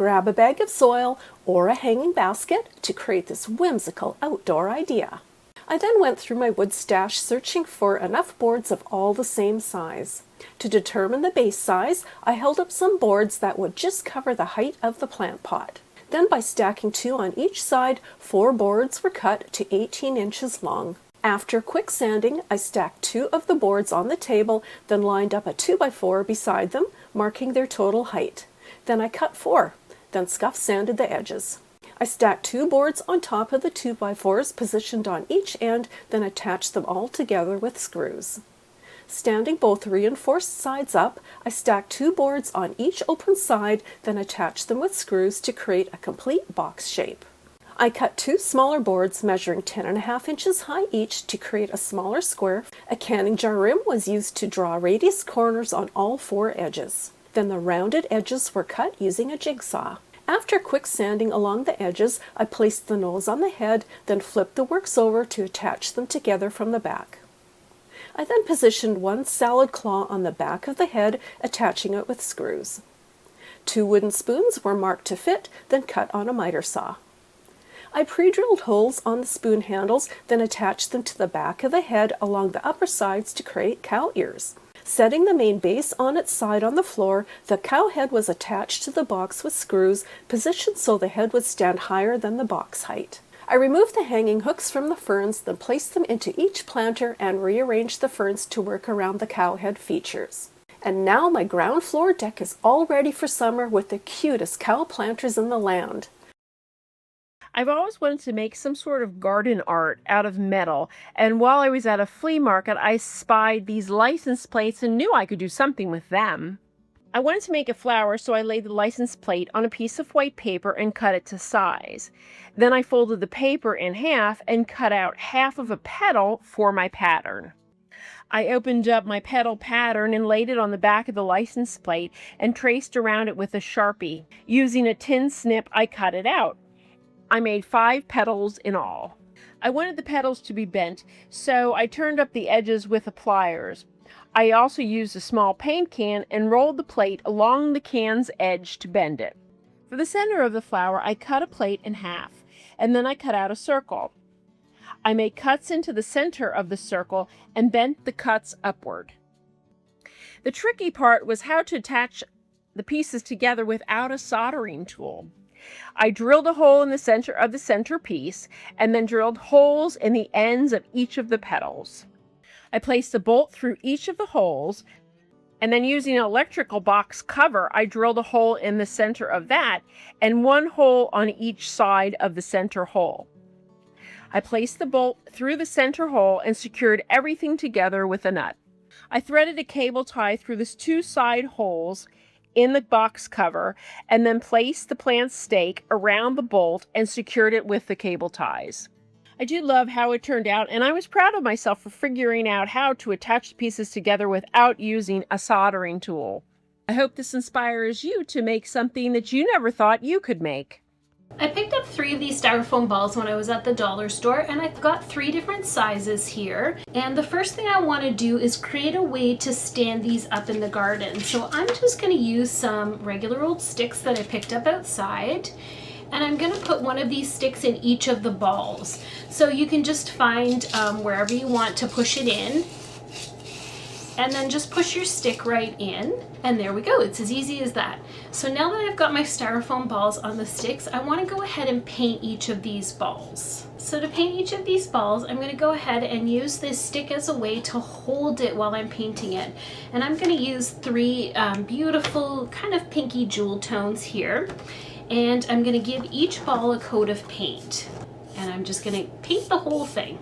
grab a bag of soil or a hanging basket to create this whimsical outdoor idea. I then went through my wood stash searching for enough boards of all the same size. To determine the base size, I held up some boards that would just cover the height of the plant pot. Then by stacking 2 on each side, 4 boards were cut to 18 inches long. After quick sanding, I stacked 2 of the boards on the table, then lined up a 2x4 beside them, marking their total height. Then I cut 4, then scuff sanded the edges. I stacked 2 boards on top of the 2x4s positioned on each end, then attached them all together with screws. Standing both reinforced sides up, I stacked 2 boards on each open side, then attached them with screws to create a complete box shape. I cut 2 smaller boards measuring 10.5 inches high each to create a smaller square. A canning jar rim was used to draw radius corners on all 4 edges. Then the rounded edges were cut using a jigsaw. After quick sanding along the edges, I placed the nose on the head, then flipped the works over to attach them together from the back. I then positioned 1 salad claw on the back of the head, attaching it with screws. 2 wooden spoons were marked to fit, then cut on a miter saw. I pre-drilled holes on the spoon handles, then attached them to the back of the head along the upper sides to create cow ears. Setting the main base on its side on the floor, the cow head was attached to the box with screws, positioned so the head would stand higher than the box height. I removed the hanging hooks from the ferns, then placed them into each planter and rearranged the ferns to work around the cow head features. And now my ground floor deck is all ready for summer with the cutest cow planters in the land. I've always wanted to make some sort of garden art out of metal, and while I was at a flea market, I spied these license plates and knew I could do something with them. I wanted to make a flower, so I laid the license plate on a piece of white paper and cut it to size. Then I folded the paper in half and cut out half of a petal for my pattern. I opened up my petal pattern and laid it on the back of the license plate and traced around it with a Sharpie. Using a tin snip, I cut it out. I made 5 petals in all. I wanted the petals to be bent, so I turned up the edges with the pliers. I also used a small paint can and rolled the plate along the can's edge to bend it. For the center of the flower, I cut a plate in half, and then I cut out a circle. I made cuts into the center of the circle and bent the cuts upward. The tricky part was how to attach the pieces together without a soldering tool. I drilled a hole in the center of the centerpiece and then drilled holes in the ends of each of the petals. I placed a bolt through each of the holes, and then using an electrical box cover, I drilled a hole in the center of that and 1 hole on each side of the center hole. I placed the bolt through the center hole and secured everything together with a nut. I threaded a cable tie through the 2 side holes in the box cover and then placed the plant stake around the bolt and secured it with the cable ties. I do love how it turned out, and I was proud of myself for figuring out how to attach the pieces together without using a soldering tool. I hope this inspires you to make something that you never thought you could make. I picked up 3 of these styrofoam balls when I was at the dollar store, and I've got 3 different sizes here. And the first thing I want to do is create a way to stand these up in the garden. So I'm just going to use some regular old sticks that I picked up outside, and I'm going to put one of these sticks in each of the balls. So you can just find wherever you want to push it in, and then just push your stick right in, and there we go. It's as easy as that. So now that I've got my styrofoam balls on the sticks, I want to go ahead and paint each of these balls. So to paint each of these balls, I'm going to go ahead and use this stick as a way to hold it while I'm painting it. And I'm going to use 3 beautiful kind of pinky jewel tones here. And I'm going to give each ball a coat of paint. And I'm just going to paint the whole thing.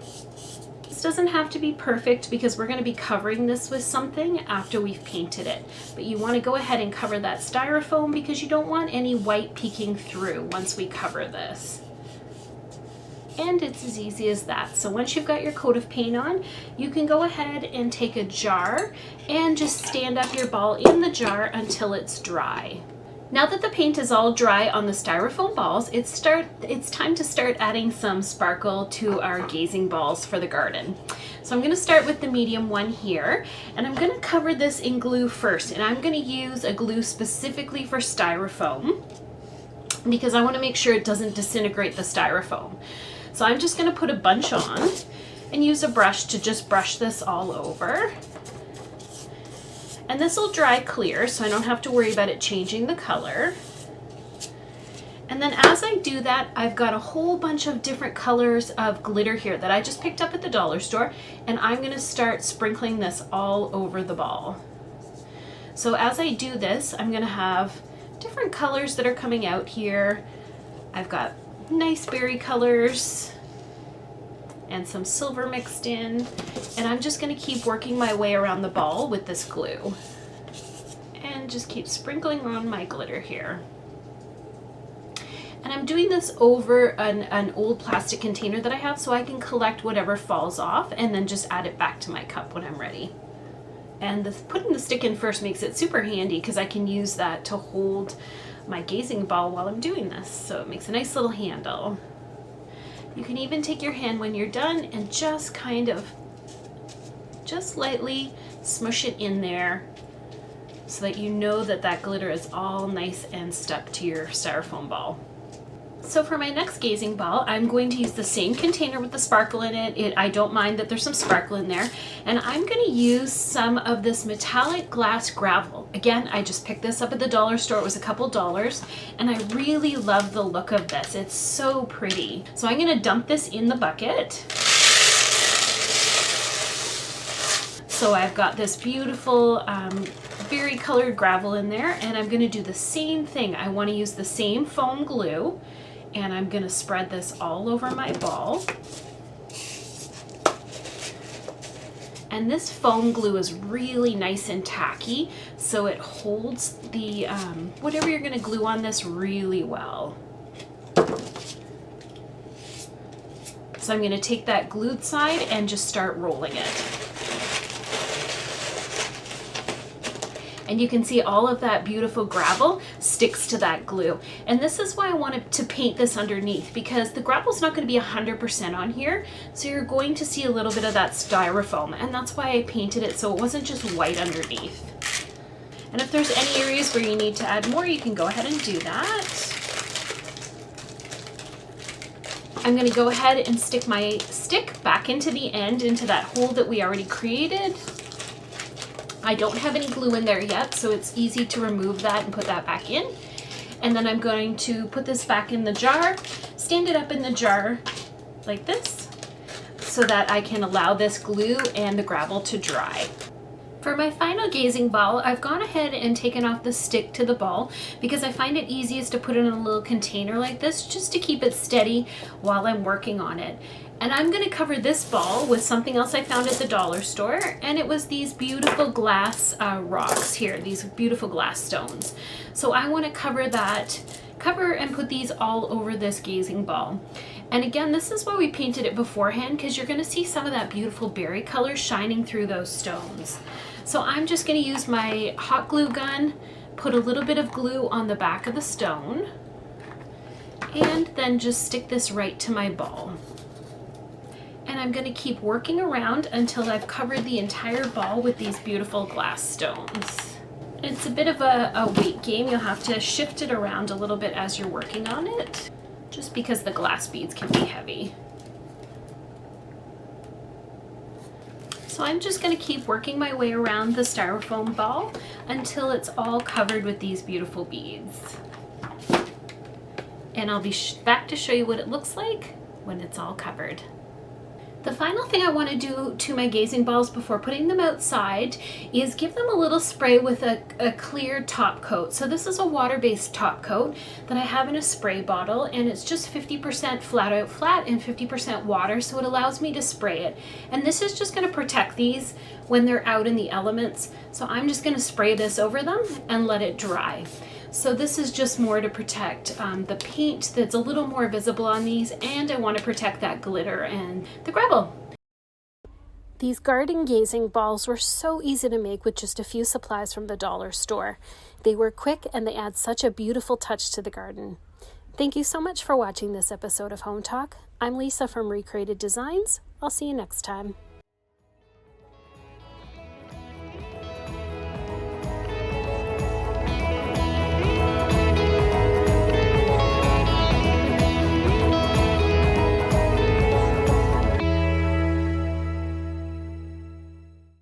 This doesn't have to be perfect because we're going to be covering this with something after we've painted it. But you want to go ahead and cover that styrofoam because you don't want any white peeking through once we cover this. And it's as easy as that. So once you've got your coat of paint on, you can go ahead and take a jar and just stand up your ball in the jar until it's dry. Now that the paint is all dry on the styrofoam balls, it's time to start adding some sparkle to our gazing balls for the garden. So I'm going to start with the medium one here, and I'm going to cover this in glue first, and I'm going to use a glue specifically for styrofoam. because I want to make sure it doesn't disintegrate the styrofoam. So I'm just going to put a bunch on and use a brush to just brush this all over. And this will dry clear, so I don't have to worry about it changing the color. And then as I do that, I've got a whole bunch of different colors of glitter here that I just picked up at the dollar store, and I'm going to start sprinkling this all over the ball. So as I do this, I'm going to have different colors that are coming out here. I've got nice berry colors and some silver mixed in, and I'm just going to keep working my way around the ball with this glue and just keep sprinkling on my glitter here. And I'm doing this over an old plastic container that I have so I can collect whatever falls off and then just add it back to my cup when I'm ready. And putting the stick in first makes it super handy because I can use that to hold my gazing ball while I'm doing this. So it makes a nice little handle. You can even take your hand when you're done and just kind of, just lightly smush it in there so that you know that that glitter is all nice and stuck to your styrofoam ball. So for my next gazing ball, I'm going to use the same container with the sparkle in it. I don't mind that there's some sparkle in there. And I'm going to use some of this metallic glass gravel. Again, I just picked this up at the dollar store. It was a couple dollars. And I really love the look of this. It's so pretty. So I'm going to dump this in the bucket. So I've got this beautiful berry colored gravel in there. And I'm going to do the same thing. I want to use the same foam glue. And I'm going to spread this all over my ball. And this foam glue is really nice and tacky, so it holds the whatever you're going to glue on this really well. So I'm going to take that glued side and just start rolling it. And you can see all of that beautiful gravel sticks to that glue. And this is why I wanted to paint this underneath, because the gravel's not going to be 100% on here. So you're going to see a little bit of that styrofoam. And that's why I painted it so it wasn't just white underneath. And if there's any areas where you need to add more, you can go ahead and do that. I'm going to go ahead and stick my stick back into the end, into that hole that we already created. I don't have any glue in there yet, so it's easy to remove that and put that back in. And then I'm going to put this back in the jar, stand it up in the jar like this, so that I can allow this glue and the gravel to dry. For my final gazing ball, I've gone ahead and taken off the stick to the ball because I find it easiest to put it in a little container like this just to keep it steady while I'm working on it. And I'm going to cover this ball with something else I found at the dollar store, and it was these beautiful glass rocks here, these beautiful glass stones. So I want to cover and put these all over this gazing ball. And again, this is why we painted it beforehand, because you're going to see some of that beautiful berry color shining through those stones. So I'm just going to use my hot glue gun, put a little bit of glue on the back of the stone, and then just stick this right to my ball. And I'm going to keep working around until I've covered the entire ball with these beautiful glass stones. It's a bit of a weight game. You'll have to shift it around a little bit as you're working on it, just because the glass beads can be heavy. So I'm just going to keep working my way around the styrofoam ball until it's all covered with these beautiful beads. And I'll be back to show you what it looks like when it's all covered. The final thing I want to do to my gazing balls before putting them outside is give them a little spray with a clear top coat. So this is a water-based top coat that I have in a spray bottle, and it's just 50% flat out flat and 50% water, so it allows me to spray it. And this is just going to protect these when they're out in the elements. So I'm just going to spray this over them and let it dry. So this is just more to protect the paint that's a little more visible on these, and I want to protect that glitter and the gravel. These garden gazing balls were so easy to make with just a few supplies from the dollar store. They were quick and they add such a beautiful touch to the garden. Thank you so much for watching this episode of Home Talk. I'm Lisa from Recreated Designs. I'll see you next time.